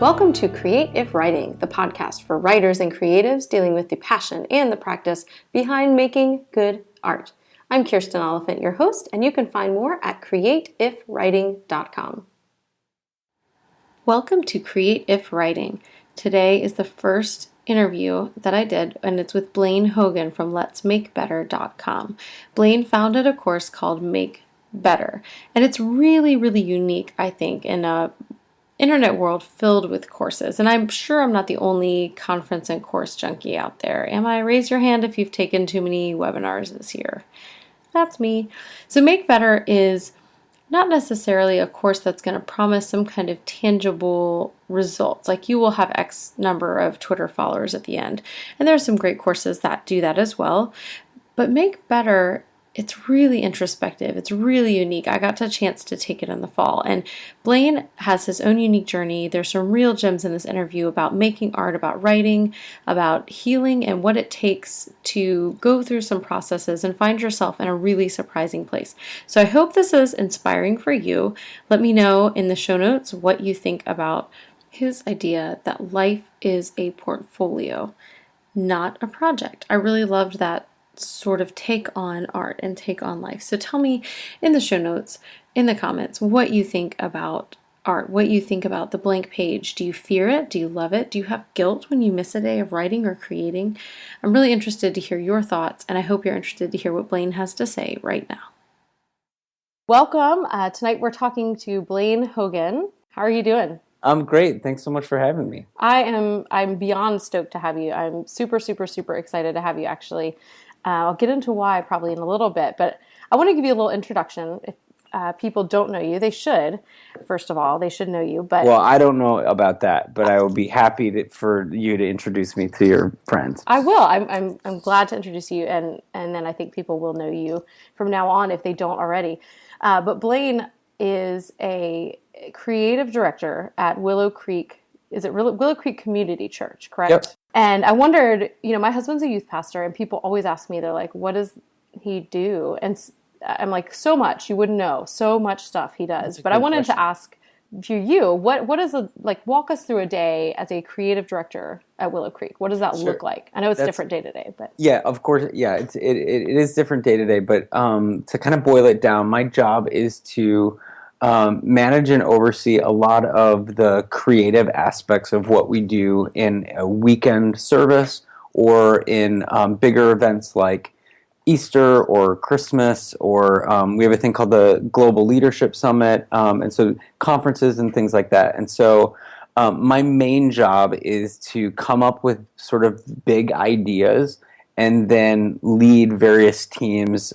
Welcome to Create If Writing, the podcast for writers and creatives dealing with the passion and the practice behind making good art. I'm Kirsten Oliphant, your host, and you can find more at createifwriting.com. Welcome to Create If Writing. Today is the first interview that I did, and it's with Blaine Hogan from letsmakebetter.com. Blaine founded a course called Make Better, and it's really, really unique, I think, in a internet world filled with courses. And I'm sure I'm not the only conference and course junkie out there. Am I? Raise your hand if you've taken too many webinars this year. That's me. So Make Better is not necessarily a course that's going to promise some kind of tangible results. Like you will have X number of Twitter followers at the end. And there are some great courses that do that as well. But Make Better, it's really introspective. It's really unique. I got a chance to take it in the fall. And Blaine has his own unique journey. There's some real gems in this interview about making art, about writing, about healing, and what it takes to go through some processes and find yourself in a really surprising place. So I hope this is inspiring for you. Let me know in the show notes what you think about his idea that life is a portfolio, not a project. I really loved that sort of take on art and take on life. So tell me in the show notes, in the comments, what you think about art, what you think about the blank page. Do you fear it? Do you love it? Do you have guilt when you miss a day of writing or creating? I'm really interested to hear your thoughts, and I hope you're interested to hear what Blaine has to say right now. Welcome. Tonight we're talking to Blaine Hogan. How are you doing? I'm great. Thanks so much for having me. I'm beyond stoked to have you. I'm super, super, super excited to have you, actually. I'll get into why probably in a little bit, but I want to give you a little introduction. If people don't know you, they should. First of all, they should know you. But well, I don't know about that, but I will be happy for you to introduce me to your friends. I will. I'm glad to introduce you, and then I think people will know you from now on if they don't already. But Blaine is a creative director at Willow Creek. Is it Willow Creek Community Church, correct? Yep. And I wondered, my husband's a youth pastor, and people always ask me, they're like, what does he do? And I'm like, so much, you wouldn't know, so much stuff he does. But I wanted to ask you, what is walk us through a day as a creative director at Willow Creek. What does that look like? I know it's different day to day, but. Yeah, of course. Yeah, it is different day to day, but to kind of boil it down, my job is to manage and oversee a lot of the creative aspects of what we do in a weekend service or in bigger events like Easter or Christmas, or we have a thing called the Global Leadership Summit, and so conferences and things like that. And so my main job is to come up with sort of big ideas and then lead various teams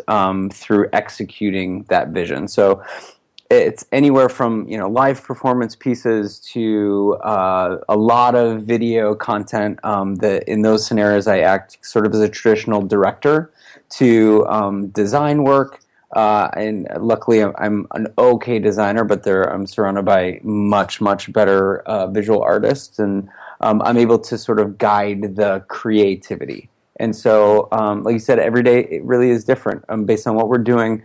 through executing that vision. So it's anywhere from live performance pieces to a lot of video content. That in those scenarios I act sort of as a traditional director, to design work, and luckily I'm an okay designer, but I'm surrounded by much better visual artists, and I'm able to sort of guide the creativity. And so, like you said, every day it really is different based on what we're doing.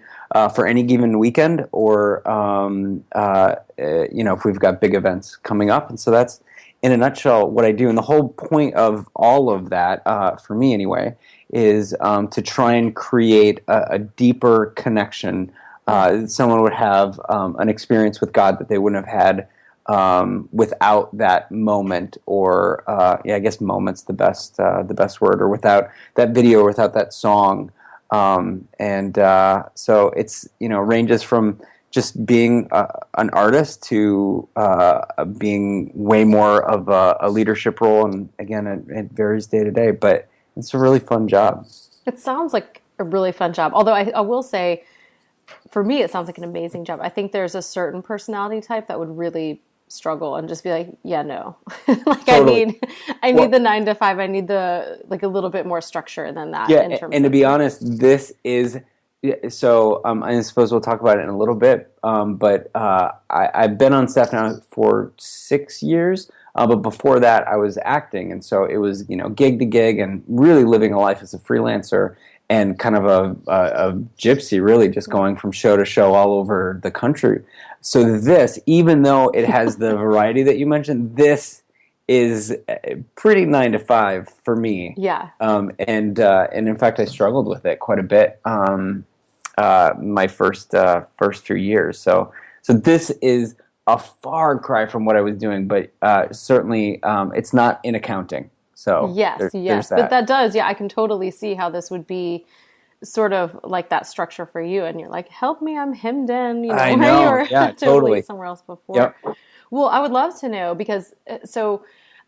For any given weekend, or if we've got big events coming up. And so that's, in a nutshell, what I do. And the whole point of all of that, for me anyway, is to try and create a deeper connection. Someone would have an experience with God that they wouldn't have had without that moment, or I guess moment's the best word, or without that video, or without that song. So it's, ranges from just being an artist to being way more of a leadership role. And again, it varies day to day, but it's a really fun job. It sounds like a really fun job. Although I will say, for me, it sounds like an amazing job. I think there's a certain personality type that would really struggle and just be like, yeah, no. Totally. I need the 9 to 5. I need the a little bit more structure than that. Yeah, and to be honest, this is so. I suppose we'll talk about it in a little bit. But I've been on staff now for 6 years. But before that, I was acting, and so it was gig to gig, and really living a life as a freelancer. And kind of a gypsy, really, just going from show to show all over the country. So this, even though it has the variety that you mentioned, this is pretty 9 to 5 for me. Yeah. And in fact, I struggled with it quite a bit. My first few years. So this is a far cry from what I was doing, but certainly it's not in accounting. So yes, there's that. But that does, I can totally see how this would be sort of like that structure for you, and you're like, help me, I'm hemmed in, I know. You were Yeah, totally somewhere else before. Yep. Well, I would love to know because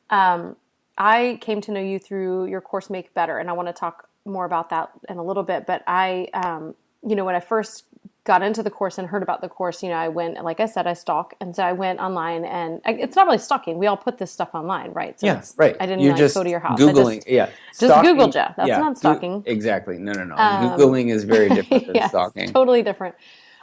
I came to know you through your course Make Better, and I want to talk more about that in a little bit. But I, when I first got into the course and heard about the course, I went, like I said, I stalk. And so I went online, and it's not really stalking. We all put this stuff online, right? So right. I didn't You're just go to your house. Googling. Just Googled you. That's not stalking. Exactly. No. Googling is very different than stalking. Totally different.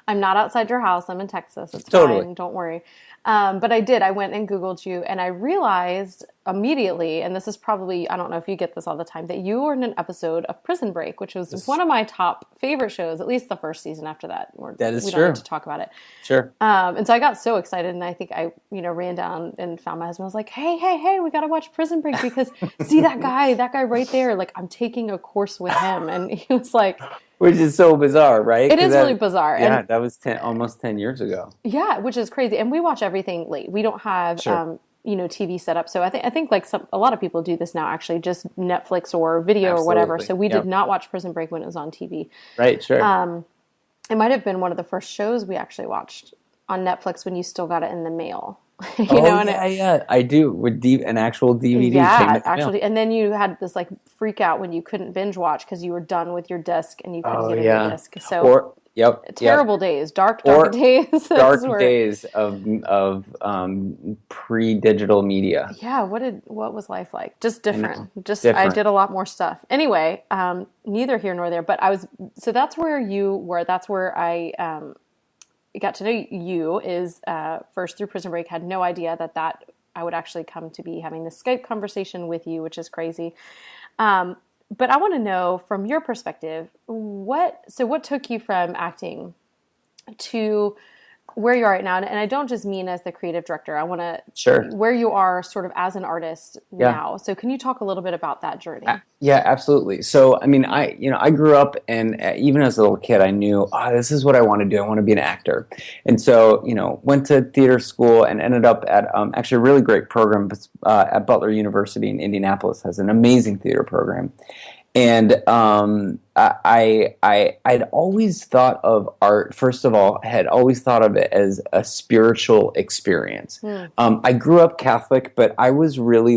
I'm not outside your house. I'm in Texas. It's totally fine. Don't worry. But I did. I went and Googled you, and I realized immediately, and this is probably, I don't know if you get this all the time, that you were in an episode of Prison Break, which was one of my top favorite shows, at least the first season. After that, that is we true. don't need to talk about it. Sure. And so I got so excited, and I think I, ran down and found my husband. I was like, hey, we got to watch Prison Break because see that guy right there. Like, I'm taking a course with him. And he was like... Which is so bizarre, right? It is really bizarre. Yeah, that was almost 10 years ago. Yeah, which is crazy. And we watch everything late. We don't have, TV set up. So I think like a lot of people do this now, actually, just Netflix or video or whatever. So we did not watch Prison Break when it was on TV. Right, sure. It might have been one of the first shows we actually watched on Netflix when you still got it in the mail. I do, with an actual DVD. Yeah, actually, and then you had this like freak out when you couldn't binge watch because you were done with your disc and you couldn't get a new disc. So terrible days, dark days. Dark days of pre-digital media. Yeah, what was life like? Just different. I did a lot more stuff. Anyway, neither here nor there. But so that's where you were. That's where I got to know you is first through Prison Break. Had no idea that I would actually come to be having this Skype conversation with you, which is crazy. But I want to know from your perspective, what took you from acting to where you are right now? And I don't just mean as the creative director. I want to where you are sort of as an artist now. So can you talk a little bit about that journey? Yeah, absolutely. So, I mean, I grew up, and even as a little kid, I knew, this is what I want to do. I want to be an actor. And so, went to theater school and ended up at actually a really great program at Butler University in Indianapolis. Has an amazing theater program. And I'd always thought of art, first of all, had always thought of it as a spiritual experience. I grew up Catholic, but I was really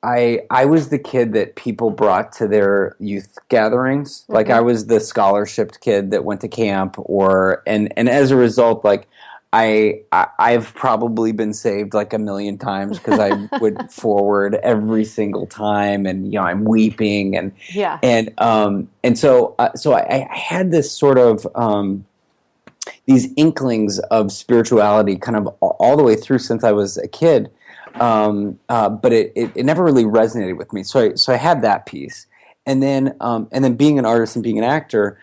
I was the kid that people brought to their youth gatherings. Mm-hmm. Like I was the scholarshiped kid that went to camp, and as a result, like I've probably been saved like a million times because I would forward every single time, and I'm weeping and so I had this sort of these inklings of spirituality kind of all the way through since I was a kid. But it never really resonated with me. So I had that piece, and then being an artist and being an actor,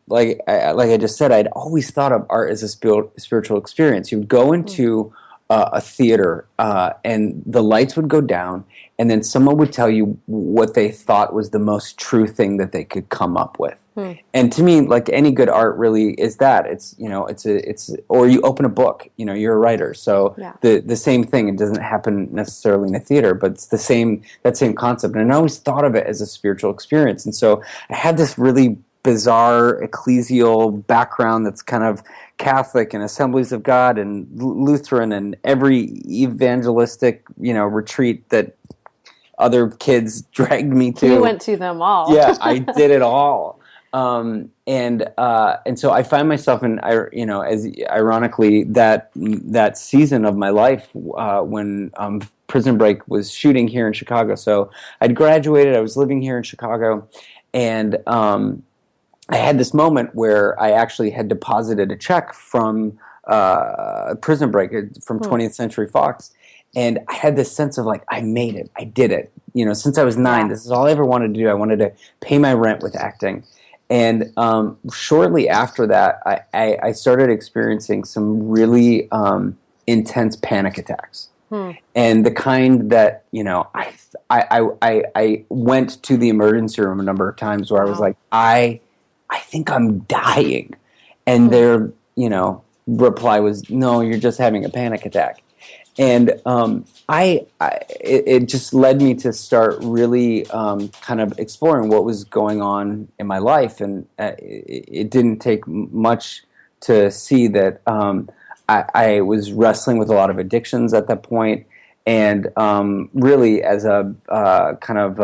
like I just said, I'd always thought of art as a spiritual experience. You would go into a theater, and the lights would go down, and then someone would tell you what they thought was the most true thing that they could come up with. And to me, like any good art really is that. It's or you open a book, you're a writer. So the same thing, it doesn't happen necessarily in a theater, but it's that same concept. And I always thought of it as a spiritual experience. And so I had this really bizarre ecclesial background that's kind of Catholic and Assemblies of God and Lutheran and every evangelistic, retreat that other kids dragged me to. You went to them all. Yeah, I did it all. And so I find myself in, as ironically that season of my life when Prison Break was shooting here in Chicago. So I'd graduated. I was living here in Chicago, and I had this moment where I actually had deposited a check from Prison Break from 20th Century Fox. And I had this sense of like, I made it. I did it. Since I was 9, this is all I ever wanted to do. I wanted to pay my rent with acting. And shortly after that, I started experiencing some really intense panic attacks, and the kind that I went to the emergency room a number of times where I was Wow. like, I think I'm dying, and their reply was, no, you're just having a panic attack. And it just led me to start really kind of exploring what was going on in my life, and it didn't take much to see that I was wrestling with a lot of addictions at that point, and really, as a kind of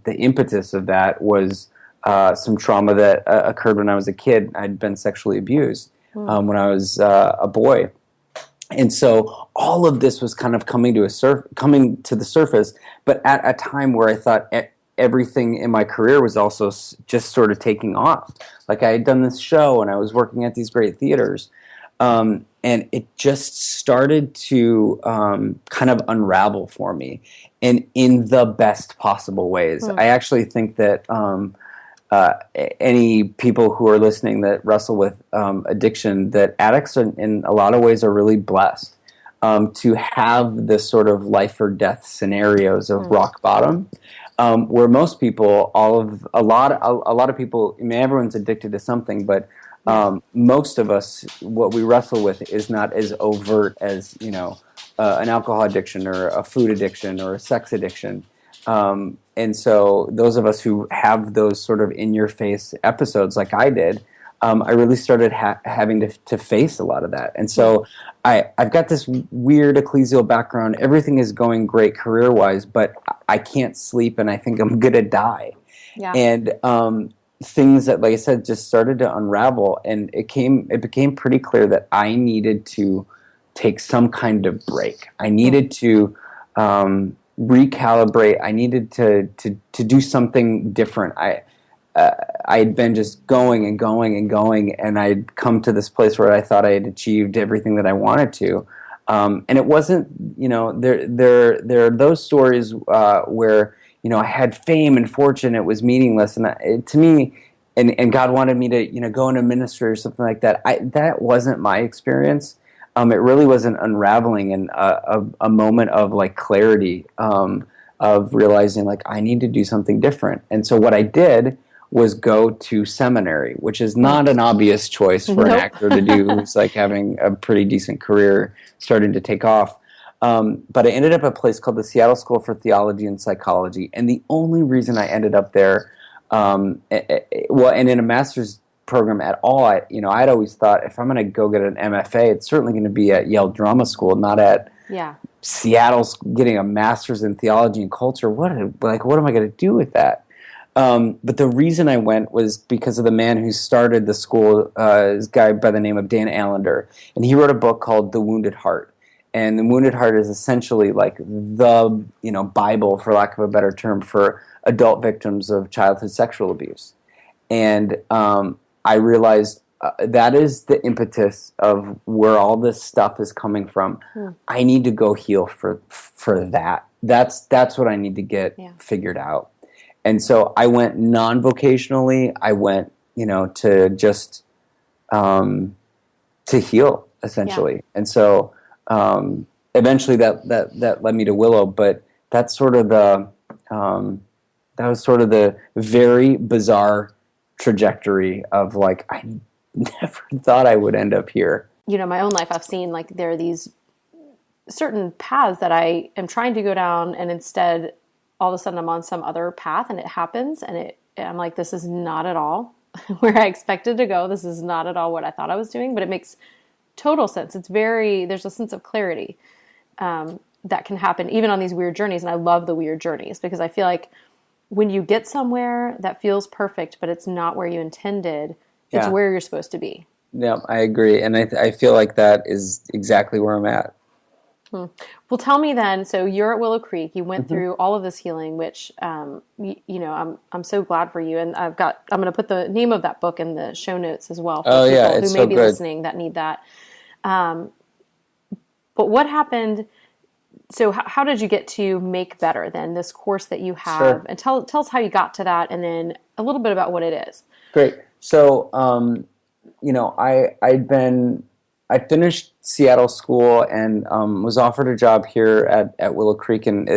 the impetus of that was some trauma that occurred when I was a kid. I'd been sexually abused when I was a boy. And so all of this was kind of coming to the surface, but at a time where I thought everything in my career was also just sort of taking off. Like I had done this show and I was working at these great theaters, and it just started to kind of unravel for me, and in the best possible ways. I actually think that any people who are listening that wrestle with addiction, that addicts in a lot of ways are really blessed to have this sort of life or death scenarios of rock bottom, where most people, a lot of people, I mean, everyone's addicted to something, but most of us, what we wrestle with is not as overt as an alcohol addiction or a food addiction or a sex addiction. And so those of us who have those sort of in-your-face episodes like I did, I really started having to face a lot of that. And so I've got this weird ecclesial background. Everything is going great career-wise, but I can't sleep and I think I'm going to die. Yeah. And things that, like I said, just started to unravel. And it became pretty clear that I needed to take some kind of break. I needed to recalibrate. I needed to do something different. I had been just going and going and going, and I'd come to this place where I thought I had achieved everything that I wanted to. And it wasn't, there are those stories where, I had fame and fortune, it was meaningless. And to me, and God wanted me to, go into ministry or something like that. That wasn't my experience. It really was an unraveling and a moment of like clarity, of realizing like I need to do something different. And so what I did was go to seminary, which is not an obvious choice for an actor to do who's like having a pretty decent career starting to take off. But I ended up at a place called the Seattle School for Theology and Psychology. And the only reason I ended up there, and in a master's program at all, I'd always thought if I'm going to go get an MFA, it's certainly going to be at Yale Drama School, not at Seattle's getting a master's in theology and culture. What am I going to do with that? But the reason I went was because of the man who started the school, this guy by the name of Dan Allender, and he wrote a book called The Wounded Heart. And The Wounded Heart is essentially like the Bible, for lack of a better term, for adult victims of childhood sexual abuse. And I realized that is the impetus of where all this stuff is coming from. I need to go heal for that. That's what I need to get figured out. And so I went non-vocationally. I went, to just to heal essentially. Yeah. And so eventually that led me to Willow. But that's sort of that was sort of the very bizarre trajectory of like I never thought I would end up here. My own life, I've seen like there are these certain paths that I am trying to go down, and instead all of a sudden I'm on some other path and it happens, and I'm like, this is not at all where I expected to go. This is not at all what I thought I was doing, but it makes total sense. There's a sense of clarity that can happen even on these weird journeys. And I love the weird journeys because I feel like when you get somewhere that feels perfect, but it's not where you intended, it's where you're supposed to be. Yeah, I agree. And I feel like that is exactly where I'm at. Well, tell me then, so you're at Willow Creek, you went through all of this healing, which, I'm so glad for you. And I'm going to put the name of that book in the show notes as well for people who may be listening that need that. But what happened? So how did you get to Make Better then, this course that you have? Sure. And tell us how you got to that, and then a little bit about what it is. Great. So, I finished Seattle school and was offered a job here at Willow Creek, and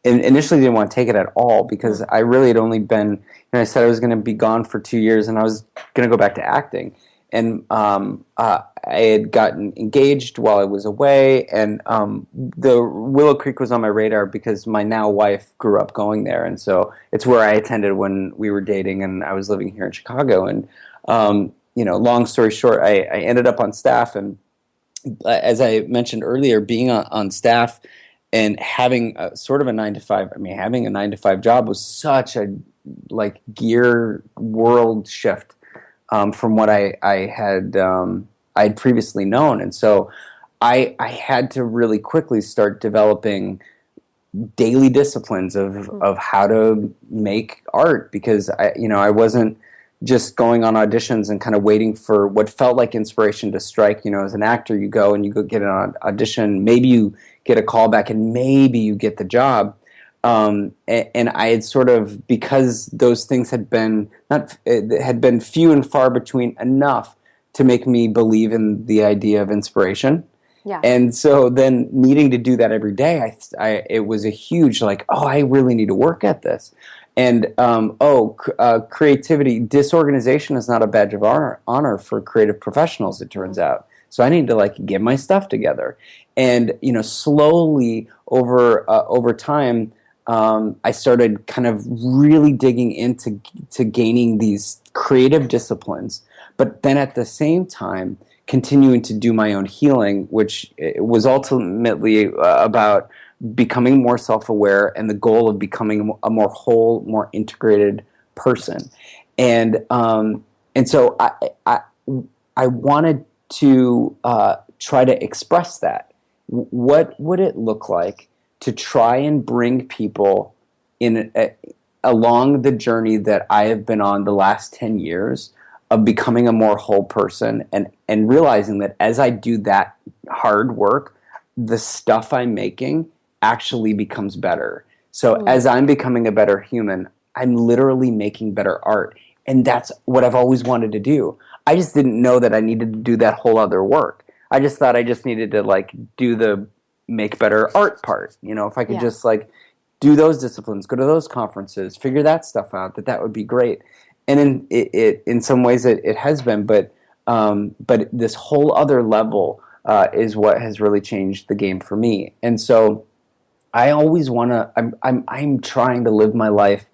initially didn't want to take it at all because I really had only been, I said I was going to be gone for 2 years and I was going to go back to acting. And I had gotten engaged while I was away, and the Willow Creek was on my radar because my now wife grew up going there, and so it's where I attended when we were dating, and I was living here in Chicago. And long story short, I ended up on staff, and as I mentioned earlier, being on staff and having a, sort of a 9 to 5. I mean, having a 9 to 5 job was such a gear world shift from what I'd previously known, and so I had to really quickly start developing daily disciplines of how to make art, because I wasn't just going on auditions and kind of waiting for what felt like inspiration to strike. As an actor, you go and you go get an audition, maybe you get a call back, and maybe you get the job. And I had sort of, because those things had been few and far between enough to make me believe in the idea of inspiration. Yeah. And so then needing to do that every day, it was a huge I really need to work at this. And creativity, disorganization is not a badge of honor for creative professionals, it turns out. So I need to get my stuff together. And slowly over time, I started kind of really digging into gaining these creative disciplines, but then at the same time continuing to do my own healing, which was ultimately about becoming more self-aware and the goal of becoming a more whole, more integrated person. And so I wanted to try to express that. What would it look like to try and bring people along the journey that I have been on the last 10 years of becoming a more whole person, and realizing that as I do that hard work, the stuff I'm making actually becomes better. So as I'm becoming a better human, I'm literally making better art. And that's what I've always wanted to do. I just didn't know that I needed to do that whole other work. I just thought I just needed to do the make better art part. If I could just do those disciplines, go to those conferences, figure that stuff out, that would be great. And in some ways it has been, but this whole other level is what has really changed the game for me. And so I always want to. I'm trying to live my life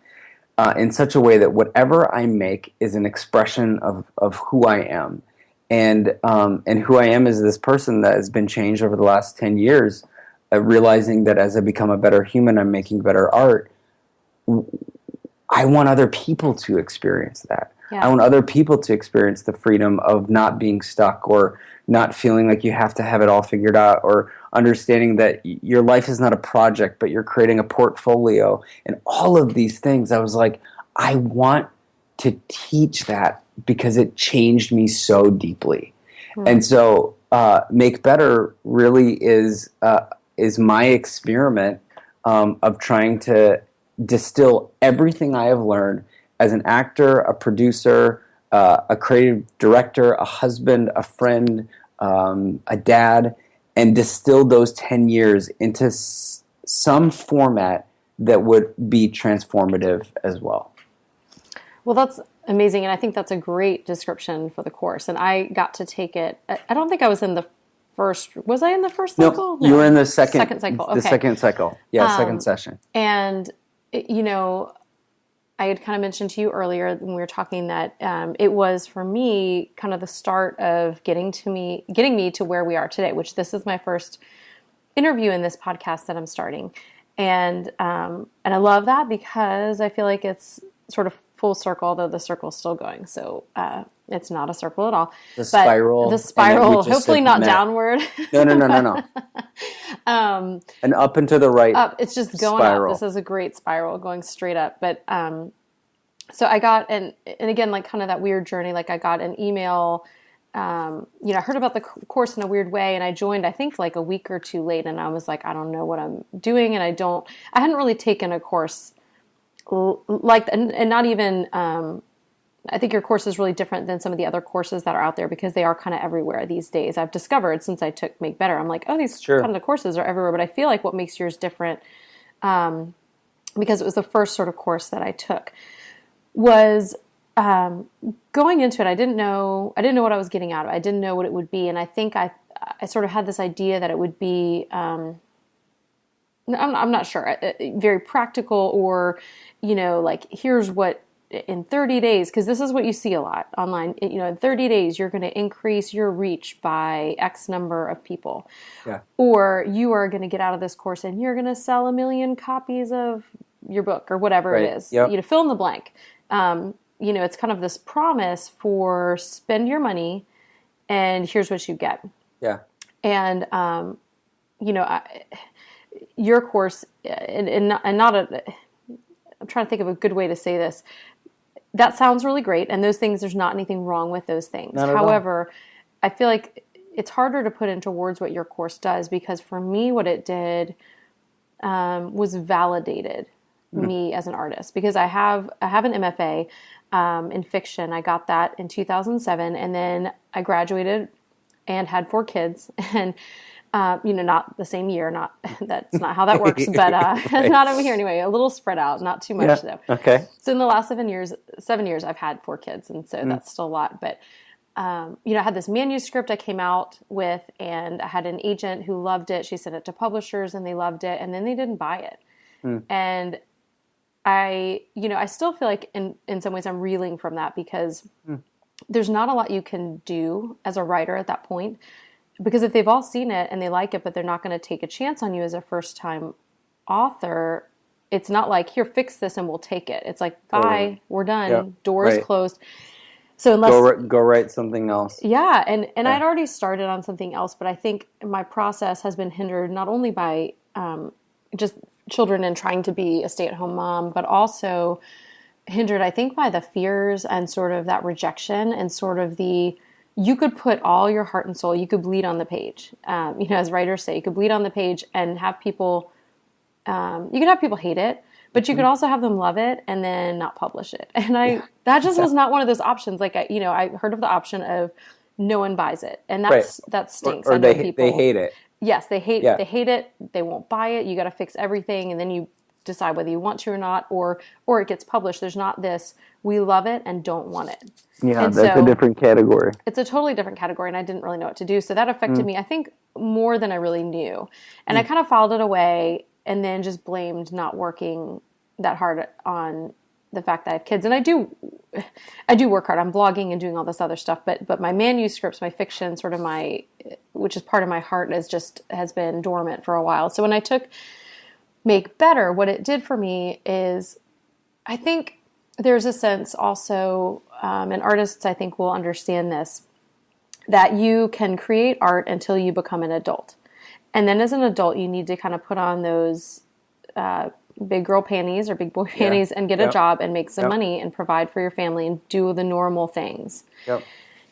in such a way that whatever I make is an expression of who I am, and who I am is this person that has been changed over the last 10 years, realizing that as I become a better human, I'm making better art. I want other people to experience that. Yeah. I want other people to experience the freedom of not being stuck, or not feeling like you have to have it all figured out, or understanding that your life is not a project, but you're creating a portfolio, and all of these things. I was like, I want to teach that because it changed me so deeply. And so Make Better really is my experiment of trying to distill everything I have learned as an actor, a producer, a creative director, a husband, a friend, a dad, and distill those 10 years into some format that would be transformative as well. Well, that's amazing, and I think that's a great description for the course. And I got to take it. I don't think I was in the first. Was I in the first cycle? No, you were in the second cycle. Okay. The second cycle. Yeah, second session. And I had kind of mentioned to you earlier when we were talking that it was for me kind of the start of getting me to where we are today, which this is my first interview in this podcast that I'm starting. And I love that because I feel like it's sort of full circle, though the circle's still going. So it's not a circle at all. The spiral, hopefully not downward. No. And up and to the right. Up. It's just going spiral. up. This is a great spiral going straight up. But so I got, and again, kind of that weird journey, I got an email. I heard about the course in a weird way, and I joined, I think, a week or two late, and I was like, I don't know what I'm doing, and I hadn't really taken a course and not even, I think your course is really different than some of the other courses that are out there because they are kind of everywhere these days. I've discovered since I took Make Better, I'm like, oh, these Sure. kind of courses are everywhere. But I feel like what makes yours different, because it was the first sort of course that I took, was going into it. I didn't know what I was getting out of it. I didn't know what it would be, and I think I sort of had this idea that it would be. I'm not sure, very practical, or, like, here's what in 30 days, because this is what you see a lot online, in 30 days, you're going to increase your reach by X number of people. Yeah. Or you are going to get out of this course and you're going to sell 1 million copies of your book or whatever Right. it is, Yep. fill in the blank. It's kind of this promise for spend your money and here's what you get. Yeah. And, your course, and not I'm trying to think of a good way to say this. That sounds really great, and those things, there's not anything wrong with those things. Not at all. However, I feel like it's harder to put into words what your course does, because for me, what it did was validated me as an artist, because I have an MFA in fiction. I got that in 2007, and then I graduated and had 4 kids, and not the same year. Not that's not how that works, but Right. not over here anyway. A little spread out, not too much though. Okay. So in the last 7 years, I've had 4 kids, and so that's still a lot. But I had this manuscript I came out with, and I had an agent who loved it. She sent it to publishers, and they loved it, and then they didn't buy it. And I still feel like in some ways I'm reeling from that, because there's not a lot you can do as a writer at that point. Because if they've all seen it and they like it, but they're not going to take a chance on you as a first-time author, it's not like, here, fix this and we'll take it. It's like, bye, Totally. we're done, Yep. doors Right. closed. So unless, Go write something else. yeah, and I'd already started on something else, but I think my process has been hindered not only by just children and trying to be a stay-at-home mom, but also hindered, I think, by the fears and sort of that rejection and sort of you could put all your heart and soul, you could bleed on the page. As writers say, you could bleed on the page and have people, you could have people hate it, but you could also have them love it and then not publish it. And that just was not one of those options. Like, I heard of the option of no one buys it. And that stinks. Or I know they people, hate it. yes, they hate it. They won't buy it. You got to fix everything. And then you decide whether you want to or not, or it gets published. There's not this, we love it and don't want it. Yeah, and that's so, a different category. It's a totally different category, and I didn't really know what to do. So that affected me, I think, more than I really knew. And I kind of filed it away and then just blamed not working that hard on the fact that I have kids. And I do work hard. I'm blogging and doing all this other stuff, but my manuscripts, my fiction, sort of which is part of my heart, has been dormant for a while. So when I took Make Better, what it did for me is, I think there's a sense also, and artists I think will understand this, that you can create art until you become an adult. And then as an adult, you need to kind of put on those big girl panties or big boy panties and get a job and make some money and provide for your family and do the normal things. Yep.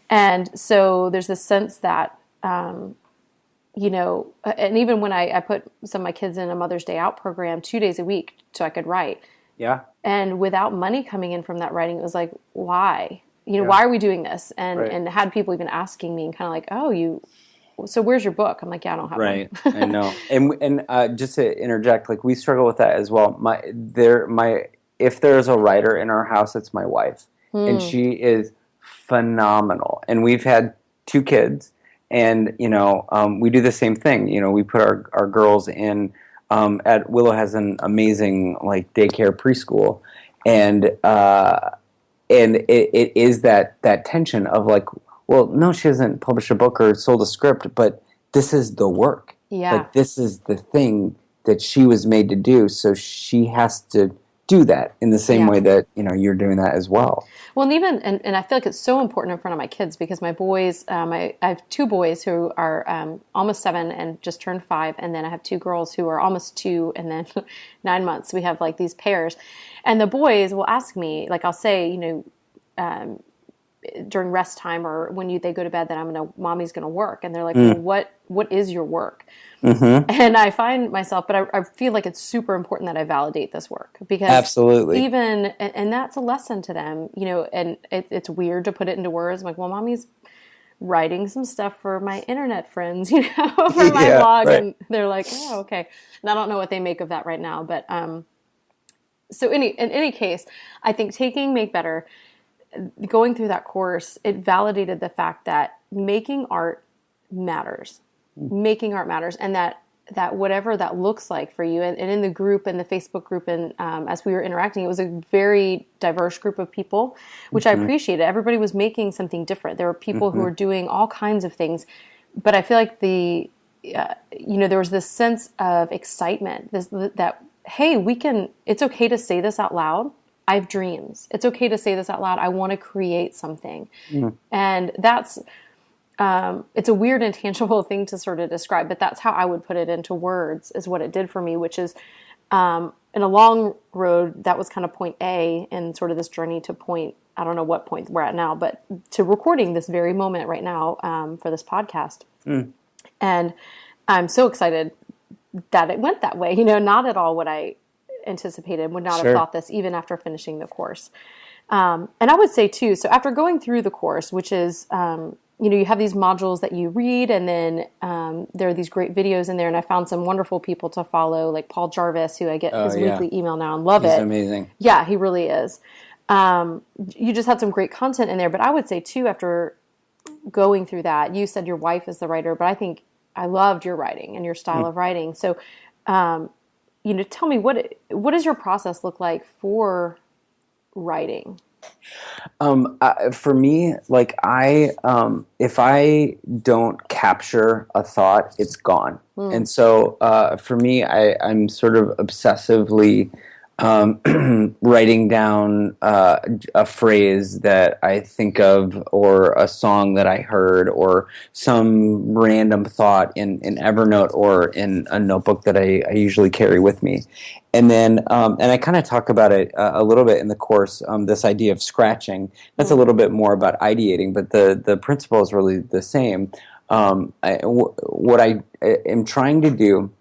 And so there's this sense that, and even when I put some of my kids in a Mother's Day Out program 2 days a week so I could write. Yeah. And without money coming in from that writing, it was like, why? Why are we doing this? And had people even asking me and kind of like, so where's your book? I'm like, yeah, I don't have one. I know. And just to interject, like, we struggle with that as well. If there's a writer in our house, it's my wife. And she is phenomenal. And we've had 2 kids. And, we do the same thing. We put our girls in, at Willow has an amazing, like, daycare preschool. And it is that tension of, like, well, no, she hasn't published a book or sold a script, but this is the work. Yeah. Like, this is the thing that she was made to do, so she has to do that in the same way that, you're doing that as well. Well, and I feel like it's so important in front of my kids, because my boys, I have 2 boys who are almost 7 and just turned 5, and then I have 2 girls who are almost 2 and then 9 months. We have, like, these pairs. And the boys will ask me, like, I'll say, during rest time or when they go to bed that mommy's gonna work, and they're like, well, what is your work? Mm-hmm. And I find myself, but I feel like it's super important that I validate this work, because Absolutely. and that's a lesson to them, and it's weird to put it into words. I'm like, well, mommy's writing some stuff for my internet friends, for my Yeah, blog. right. And they're like, oh, okay. And I don't know what they make of that right now. But so in any case, I think taking Make Better, going through that course, it validated the fact that making art matters. Making art matters, and that whatever that looks like for you, and in the group, in the Facebook group, and as we were interacting, it was a very diverse group of people, which I appreciated. Everybody was making something different. There were people who were doing all kinds of things, but I feel like there was this sense of excitement, that hey, it's okay to say this out loud. I have dreams. It's okay to say this out loud. I want to create something. And that's, it's a weird, intangible thing to sort of describe, but that's how I would put it into words, is what it did for me, which is, in a long road, that was kind of point A in sort of this journey to point, I don't know what point we're at now, but to recording this very moment right now, for this podcast. And I'm so excited that it went that way, not at all what I anticipated, would not have thought this even after finishing the course. And I would say too, so after going through the course, which is, you have these modules that you read, and then there are these great videos in there, and I found some wonderful people to follow, like Paul Jarvis, who I get his weekly email now and love it. He's amazing. Yeah, he really is. You just had some great content in there, but I would say too, after going through that, you said your wife is the writer, but I think I loved your writing and your style of writing. So, tell me, what does your process look like for writing? For me, like if I don't capture a thought, it's gone. And so, for me, I'm sort of obsessively writing down a phrase that I think of, or a song that I heard, or some random thought in Evernote or in a notebook that I usually carry with me. And then, and I kind of talk about it a little bit in the course, this idea of scratching. That's a little bit more about ideating, but the principle is really the same. What I am trying to do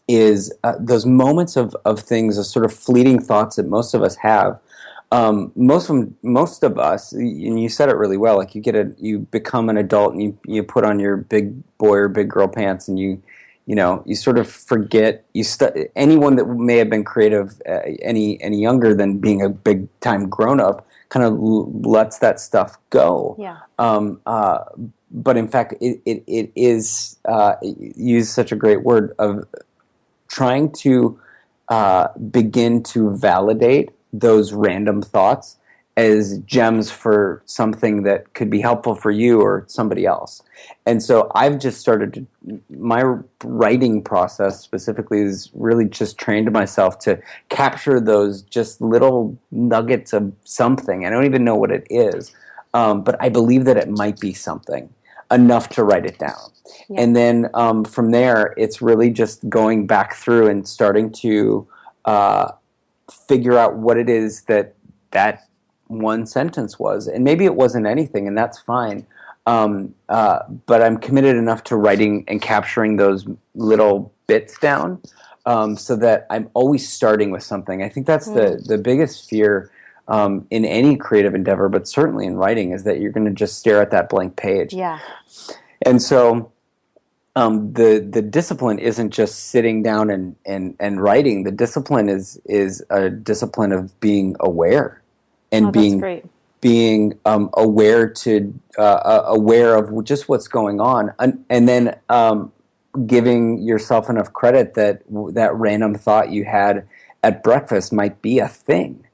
is those moments of things, those sort of fleeting thoughts that most of us have. Most of us, and you said it really well. Like you become an adult, and you put on your big boy or big girl pants, and you sort of forget. Anyone that may have been creative any younger than being a big time grown up kind of lets that stuff go. Yeah. But in fact, it is use such a great word of trying to begin to validate those random thoughts as gems for something that could be helpful for you or somebody else. And so I've just started my writing process specifically is really just trained myself to capture those just little nuggets of something. I don't even know what it is, but I believe that it might be something enough to write it down. Yeah. And then from there, it's really just going back through and starting to figure out what it is that one sentence was. And maybe it wasn't anything, and that's fine. But I'm committed enough to writing and capturing those little bits down, so that I'm always starting with something. I think that's the biggest fear in any creative endeavor, but certainly in writing, is that you're going to just stare at that blank page. Yeah. And so the discipline isn't just sitting down and writing. The discipline is a discipline of being aware and being aware of just what's going on, and then giving yourself enough credit that random thought you had at breakfast might be a thing.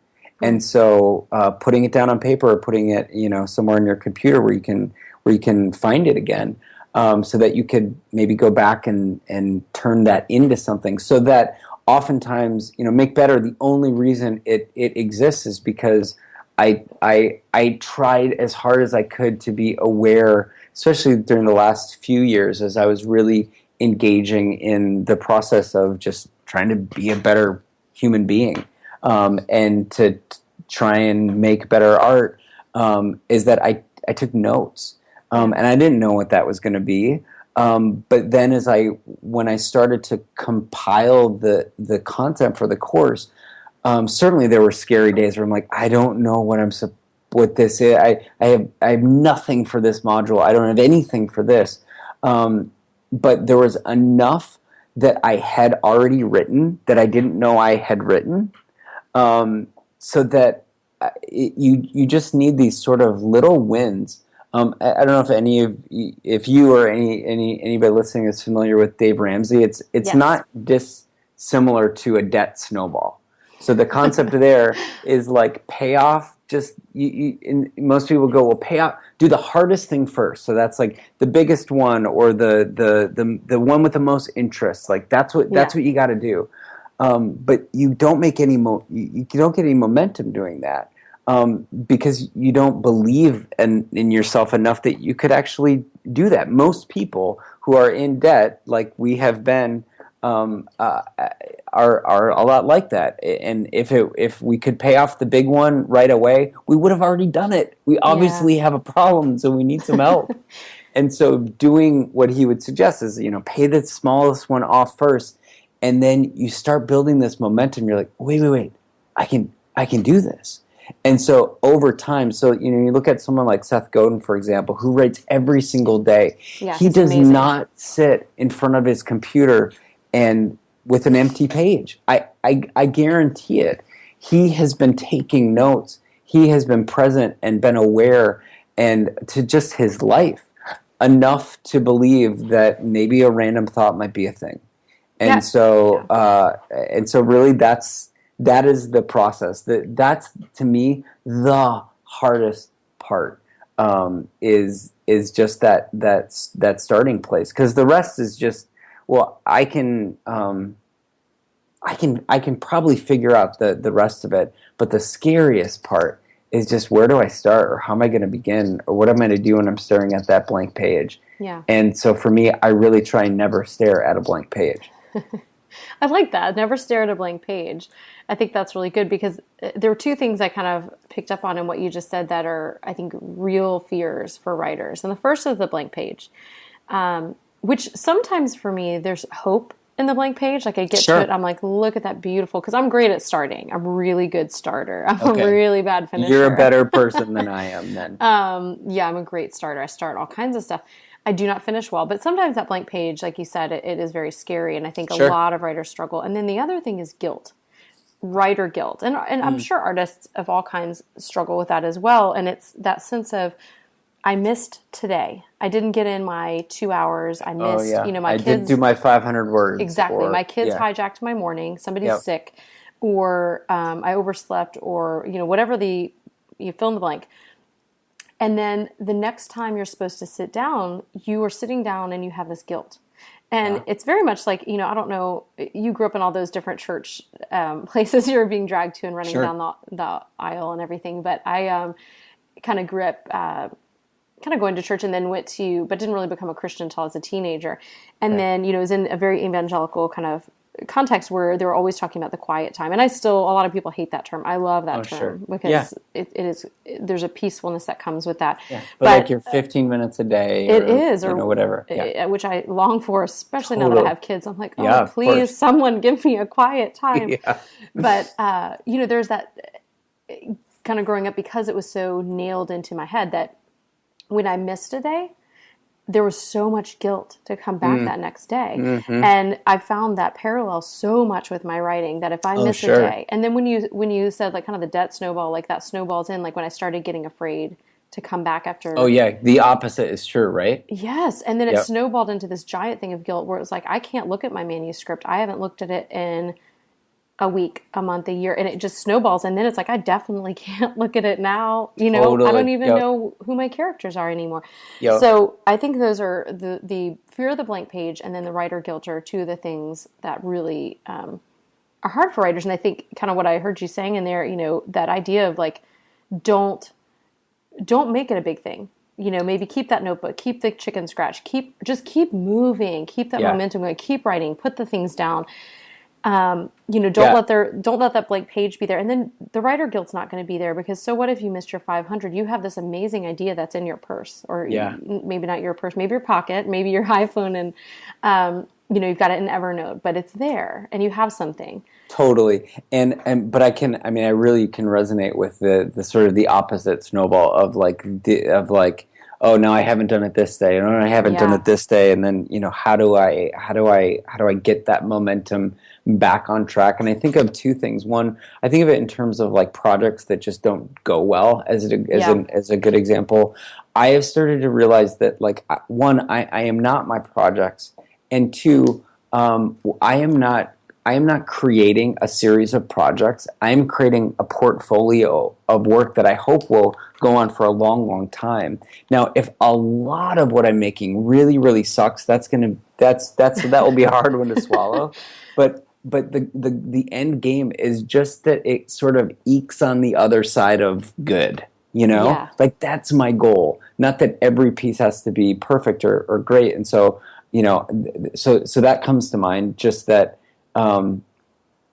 And so putting it down on paper, or putting it somewhere in your computer where you can find it again, so that you could maybe go back and turn that into something. So that oftentimes, Make Better, the only reason it exists is because I tried as hard as I could to be aware, especially during the last few years, as I was really engaging in the process of just trying to be a better human being, and to try and make better art. is that I took notes, and I didn't know what that was going to be. But then when I started to compile the content for the course, certainly there were scary days where I'm like, I don't know what this is. I have nothing for this module. I don't have anything for this. But there was enough that I had already written that I didn't know I had written, so that you just need these sort of little wins. I don't know if you or anybody listening is familiar with Dave Ramsey. It's Yes. not dissimilar to a debt snowball. So the concept there is like pay off. Just most people go, well, pay off. Do the hardest thing first. So that's like the biggest one, or the one with the most interest. Like that's what you got to do. But you don't make you don't get any momentum doing that, because you don't believe in yourself enough that you could actually do that. Most people who are in debt, like we have been, are a lot like that. And if we could pay off the big one right away, we would have already done it. We obviously have a problem, so we need some help. And so doing what he would suggest is, pay the smallest one off first, and then you start building this momentum. You're like, wait, I can do this. And so over time, you look at someone like Seth Godin, for example, who writes every single day. Yeah, he does amazing. not sit in front of his computer and with an empty page. I guarantee it. He has been taking notes. He has been present and been aware, and to just his life, enough to believe that maybe a random thought might be a thing. And so really that is the process. That's to me the hardest part, is just that starting place, because the rest is just, well, I can probably figure out the rest of it, but the scariest part is just, where do I start, or how am I going to begin, or what am I going to do when I'm staring at that blank page? Yeah. And so for me, I really try and never stare at a blank page. I like that. Never stare at a blank page. I think that's really good, because there were two things I kind of picked up on in what you just said that are, I think, real fears for writers. And the first is the blank page, which sometimes for me, there's hope in the blank page. Like I get to it, I'm like, look at that beautiful, because I'm great at starting. I'm a really good starter. I'm a really bad finisher. You're a better person than I am then. Yeah, I'm a great starter. I start all kinds of stuff. I do not finish well, but sometimes that blank page, like you said, it is very scary, and I think a lot of writers struggle. And then the other thing is guilt, writer guilt. And I'm sure artists of all kinds struggle with that as well, and it's that sense of, I missed today. I didn't get in my 2 hours. I missed, my kids. I did do my 500 words. Exactly. My kids hijacked my morning. Somebody's sick, or I overslept, or, whatever you fill in the blank. And then the next time you're supposed to sit down, you are sitting down and you have this guilt. And it's very much like, I don't know, you grew up in all those different church places you were being dragged to and running down the aisle and everything. But I kind of grew up kind of going to church, and then but didn't really become a Christian until I was a teenager. And then, was in a very evangelical kind of context where they were always talking about the quiet time. And a lot of people hate that term. I love that term because there's a peacefulness that comes with that. Yeah. But like your 15 minutes a day, or whatever. Which I long for, especially now that I have kids. I'm like, please, someone give me a quiet time. But, there's that kind of growing up, because it was so nailed into my head that when I missed a day, there was so much guilt to come back that next day. Mm-hmm. And I found that parallel so much with my writing, that if I miss a day, and then when you said like kind of the debt snowball, like that snowballs in, like when I started getting afraid to come back after. Oh yeah. The opposite is true, right? Yes. And then it snowballed into this giant thing of guilt where it was like, I can't look at my manuscript. I haven't looked at it in a week, a month, a year, and it just snowballs. And then it's like, I definitely can't look at it now. Totally. I don't even know who my characters are anymore. So I think those are the fear of the blank page, and then the writer guilt are two of the things that really are hard for writers. And I think kind of what I heard you saying in there, that idea of like, don't make it a big thing. Maybe keep that notebook, keep the chicken scratch, keep moving, keep that momentum going, keep writing, put the things down. Don't let that blank page be there. And then the writer guilt's not going to be there, because so what if you missed your 500? You have this amazing idea that's in your purse, or Yeah. maybe not your purse, maybe your pocket, maybe your iPhone, and you've got it in Evernote, but it's there and you have something. Totally. But I really can resonate with the sort of the opposite snowball of oh, no, I haven't done it this day, and I haven't done Yeah. it this day. And then, how do I get that momentum back on track? And I think of two things. One, I think of it in terms of like projects that just don't go well as a good example. I have started to realize that one, I am not my projects, and two, I am not creating a series of projects. I am creating a portfolio of work that I hope will go on for a long, long time. Now, if a lot of what I'm making really, really sucks, that will be a hard one to swallow. But the end game is just that it sort of ekes on the other side of good. Yeah. Like that's my goal. Not that every piece has to be perfect or great. And so, so that comes to mind. Just that.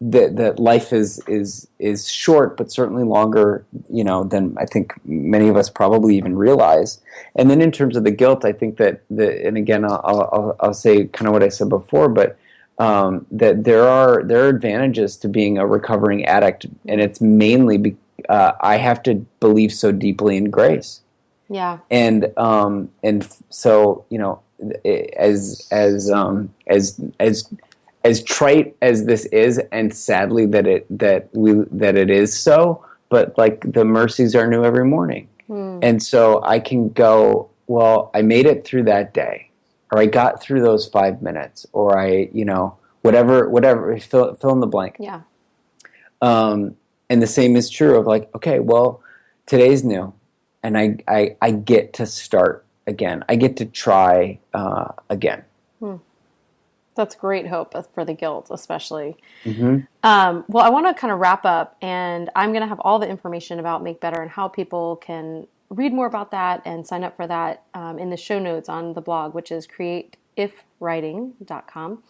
That life is short, but certainly longer, than I think many of us probably even realize. And then in terms of the guilt, I think that and again, I'll say kind of what I said before, but that there are advantages to being a recovering addict, and it's mainly I have to believe so deeply in grace. Yeah. And so as trite as this is, and sadly that it is so, but like the mercies are new every morning. And so I can go, well, I made it through that day, or I got through those 5 minutes, or I, whatever, fill in the blank. Yeah. And the same is true of like, okay, well, today's new, and I get to start again. I get to try again. That's great hope for the guilt, especially. Mm-hmm. Well, I want to kind of wrap up, and I'm going to have all the information about Make Better and how people can read more about that and sign up for that in the show notes on the blog, which is createifwriting.com.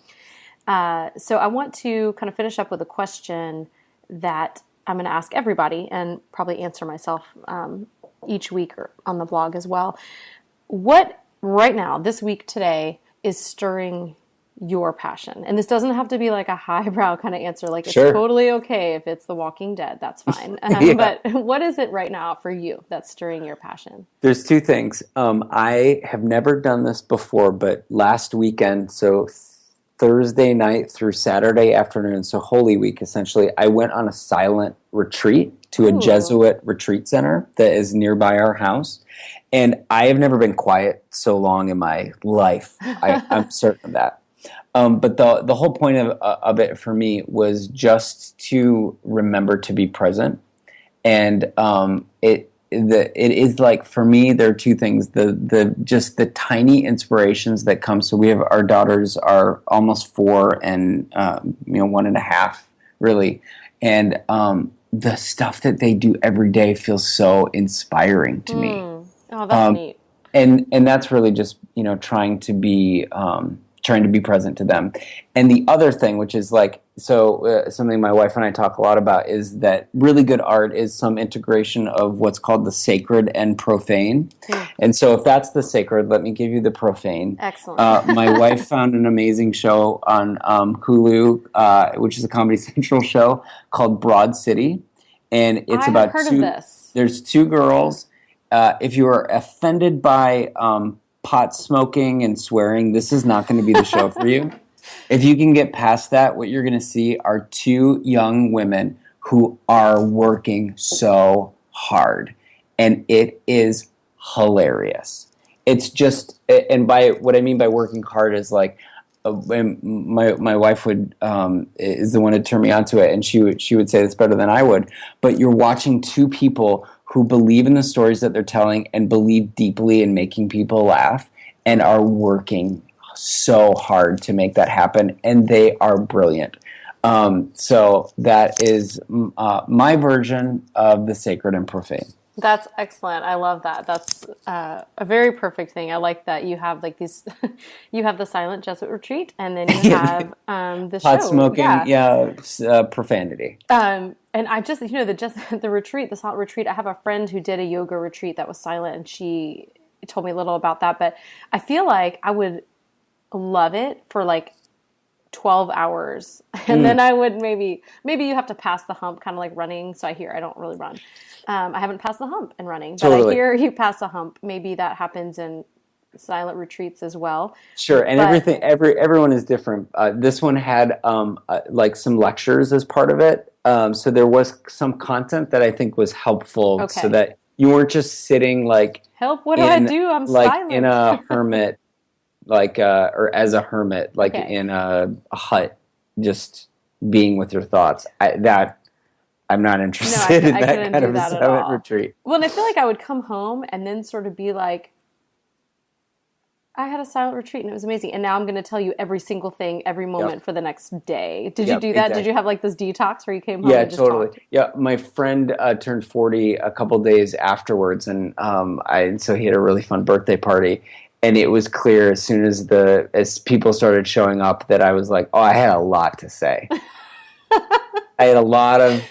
So I want to kind of finish up with a question that I'm going to ask everybody, and probably answer myself each week or on the blog as well. What right now, this week, today, is stirring your passion? And this doesn't have to be like a highbrow kind of answer. Like, it's Sure. totally okay if it's The Walking Dead. That's fine. Yeah. But what is it right now for you that's stirring your passion? There's two things. I have never done this before, but last weekend, so Thursday night through Saturday afternoon, so Holy Week essentially, I went on a silent retreat to a Jesuit retreat center that is nearby our house. And I have never been quiet so long in my life. I'm certain of that. But the whole point of it for me was just to remember to be present. And it is like, for me, there are two things: just the tiny inspirations that come. So we have, our daughters are almost 4 and 1.5 really, and the stuff that they do every day feels so inspiring to me. Oh, that's neat. And that's really just trying to be present to them. And the other thing, which is something my wife and I talk a lot about, is that really good art is some integration of what's called the sacred and profane. And so if that's the sacred, let me give you the profane. Excellent. My wife found an amazing show on Hulu, which is a Comedy Central show called Broad City, and it's I have heard of this. There's two girls. If you are offended by pot smoking and swearing, this is not going to be the show for you. If you can get past that, what you're going to see are two young women who are working so hard, and it is hilarious. It's just, and by what I mean by working hard is like, my wife is the one to turn me onto it, and she would say this better than I would. But you're watching two people who believe in the stories that they're telling and believe deeply in making people laugh, and are working so hard to make that happen, and they are brilliant. So that is my version of the sacred and profane. That's excellent. I love that. That's a very perfect thing. I like that you have like these, you have the silent Jesuit retreat, and then you have the Pot show. smoking, Yeah. yeah, profanity. And I just, the retreat, the silent retreat. I have a friend who did a yoga retreat that was silent, and she told me a little about that. But I feel like I would love it for like 12 hours, and then Mm, I would maybe you have to pass the hump, kind of like running. So I don't really run. I haven't passed the hump in running, but I totally. hear you pass the hump. Maybe that happens in silent retreats as well. Sure, and But everyone is different. This one had like some lectures as part of it, so there was some content that I think was helpful, so okay, that you weren't just sitting help! What do I in do? I'm in silent. a hermit, or as a hermit, like Okay, in a hut, just being with your thoughts. I'm not no, interested in I that couldn't kind do of a that at silent all. retreat. Well, and I feel like I would come home and then sort of be like, I had a silent retreat and it was amazing. And now I'm going to tell you every single thing, every Yep, moment for the next day. Did you yep, do that? Did you exactly. have like this detox where you came home Yeah, and just totally. talked? Yeah, my friend turned 40 a couple days afterwards, and so he had a really fun birthday party, and it was clear as soon as as people started showing up that I was like, oh, I had a lot to say. I had a lot of,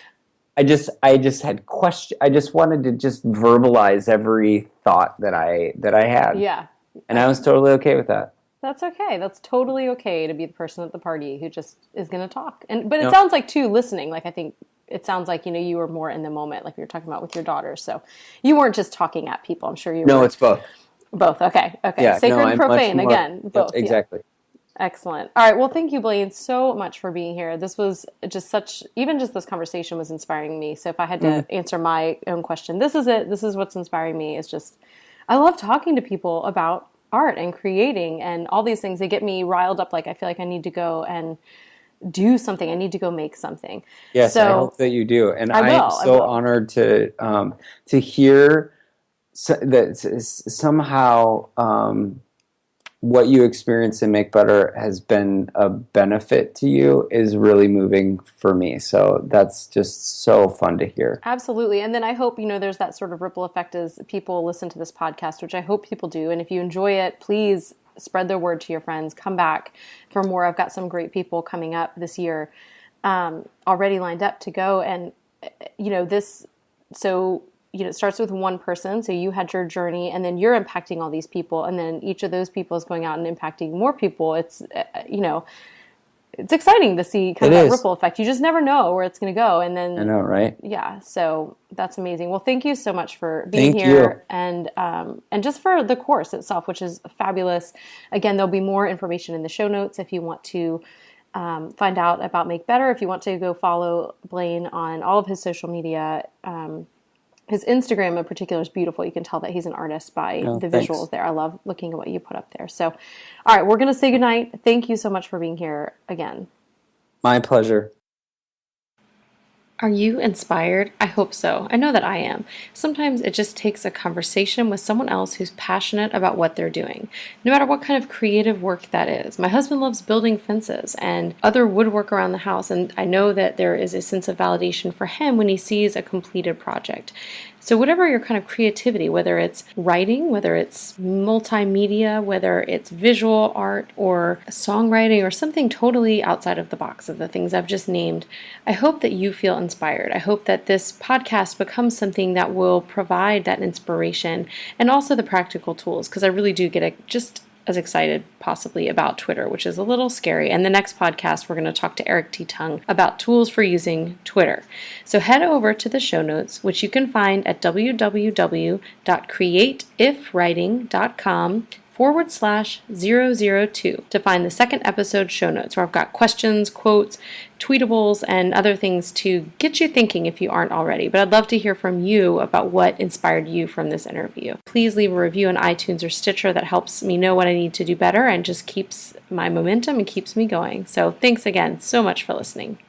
I just had question. I just wanted to just verbalize every thought that I had, Yeah. and I was totally okay with that. That's okay. That's totally okay to be the person at the party who just is going to talk. But it No, sounds like too listening. Like I think it sounds like you were more in the moment, like you were talking about with your daughter. So you weren't just talking at people. I'm sure you no, were it's both. both. Okay. Okay. Yeah, no, Sacred and I'm much profane more. again. Yep, Both. Yeah. exactly. Excellent. All right. Well, thank you, Blaine, so much for being here. This was just even just this conversation was inspiring me. So if I had Mm, to answer my own question, this is it. This is what's inspiring me is just, I love talking to people about art and creating and all these things. They get me riled up. Like I feel like I need to go and do something. I need to go make something. yes, I hope So that you do, and I I am will. I so will. honored to hear that somehow what you experience in Make Better has been a benefit to you is really moving for me. So that's just so fun to hear. Absolutely. And then I hope, there's that sort of ripple effect as people listen to this podcast, which I hope people do. And if you enjoy it, please spread the word to your friends. Come back for more. I've got some great people coming up this year already lined up to go. And, this, so, it starts with one person. So you had your journey and then you're impacting all these people. And then each of those people is going out and impacting more people. It's exciting to see kind It of that is. ripple effect. You just never know where it's going to go. And I then know, right? yeah, so that's amazing. Well, thank you so much for being Thank you. here and just for the course itself, which is fabulous. Again, there'll be more information in the show notes if you want to find out about Make Better. If you want to go follow Blaine on all of his social media, his Instagram in particular is beautiful. You can tell that he's an artist by No, the thanks. visuals there. I love looking at what you put up there. So, all right, we're going to say goodnight. Thank you so much for being here again. My pleasure. Are you inspired? I hope so. I know that I am. Sometimes it just takes a conversation with someone else who's passionate about what they're doing, no matter what kind of creative work that is. My husband loves building fences and other woodwork around the house, and I know that there is a sense of validation for him when he sees a completed project. So, whatever your kind of creativity, whether it's writing, whether it's multimedia, whether it's visual art or songwriting or something totally outside of the box of the things I've just named, I hope that you feel inspired. I hope that this podcast becomes something that will provide that inspiration and also the practical tools, because I really do get just as excited possibly about Twitter, which is a little scary. And the next podcast, we're going to talk to Eric T. Tung about tools for using Twitter. So head over to the show notes, which you can find at www.createifwriting.com/002 to find the second episode show notes, where I've got questions, quotes, tweetables, and other things to get you thinking if you aren't already. But I'd love to hear from you about what inspired you from this interview. Please leave a review on iTunes or Stitcher. That helps me know what I need to do better and just keeps my momentum and keeps me going. So thanks again so much for listening.